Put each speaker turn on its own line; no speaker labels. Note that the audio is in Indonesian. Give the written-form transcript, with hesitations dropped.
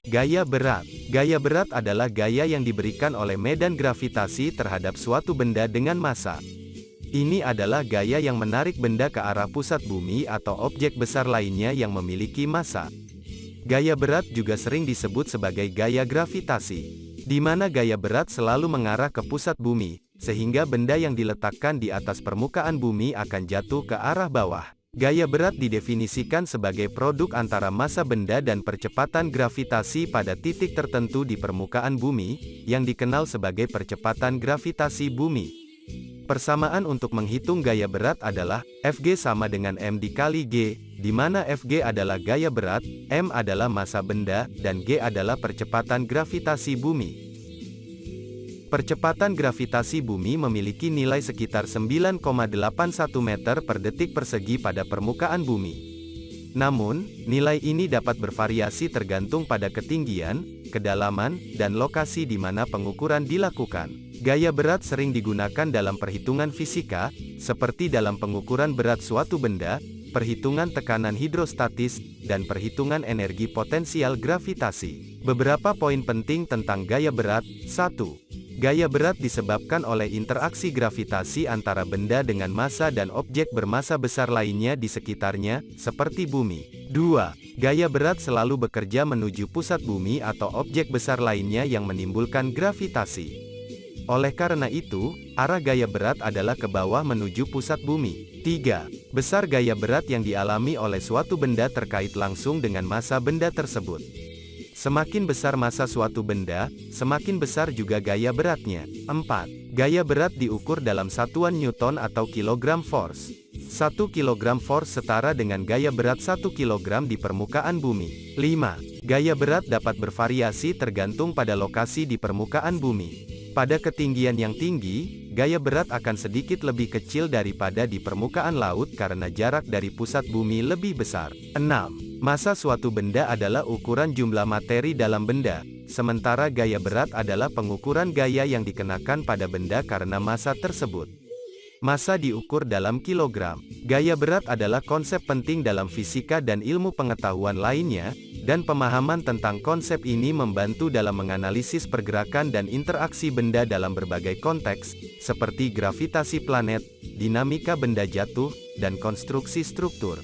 Gaya berat. Gaya berat adalah gaya yang diberikan oleh medan gravitasi terhadap suatu benda dengan massa. Ini adalah gaya yang menarik benda ke arah pusat bumi atau objek besar lainnya yang memiliki massa. Gaya berat juga sering disebut sebagai gaya gravitasi, di mana gaya berat selalu mengarah ke pusat bumi, sehingga benda yang diletakkan di atas permukaan bumi akan jatuh ke arah bawah. Gaya berat didefinisikan sebagai produk antara massa benda dan percepatan gravitasi pada titik tertentu di permukaan bumi, yang dikenal sebagai percepatan gravitasi bumi. Persamaan untuk menghitung gaya berat adalah, Fg sama dengan m dikali g, di mana Fg adalah gaya berat, m adalah massa benda, dan g adalah percepatan gravitasi bumi. Percepatan gravitasi bumi memiliki nilai sekitar 9,81 meter per detik persegi pada permukaan bumi. Namun, nilai ini dapat bervariasi tergantung pada ketinggian, kedalaman, dan lokasi di mana pengukuran dilakukan. Gaya berat sering digunakan dalam perhitungan fisika, seperti dalam pengukuran berat suatu benda, perhitungan tekanan hidrostatis, dan perhitungan energi potensial gravitasi. Beberapa poin penting tentang gaya berat. 1. Gaya berat disebabkan oleh interaksi gravitasi antara benda dengan massa dan objek bermassa besar lainnya di sekitarnya, seperti bumi. 2. Gaya berat selalu bekerja menuju pusat bumi atau objek besar lainnya yang menimbulkan gravitasi. Oleh karena itu, arah gaya berat adalah ke bawah menuju pusat bumi. 3. Besar gaya berat yang dialami oleh suatu benda terkait langsung dengan massa benda tersebut. Semakin besar massa suatu benda, semakin besar juga gaya beratnya. 4. Gaya berat diukur dalam satuan Newton atau kilogram force. 1 kilogram force setara dengan gaya berat 1 kilogram di permukaan bumi. 5. Gaya berat dapat bervariasi tergantung pada lokasi di permukaan bumi. Pada ketinggian yang tinggi, gaya berat akan sedikit lebih kecil daripada di permukaan laut karena jarak dari pusat bumi lebih besar. 6. Massa suatu benda adalah ukuran jumlah materi dalam benda, sementara gaya berat adalah pengukuran gaya yang dikenakan pada benda karena massa tersebut. Massa diukur dalam kilogram. Gaya berat adalah konsep penting dalam fisika dan ilmu pengetahuan lainnya, dan pemahaman tentang konsep ini membantu dalam menganalisis pergerakan dan interaksi benda dalam berbagai konteks, seperti gravitasi planet, dinamika benda jatuh, dan konstruksi struktur.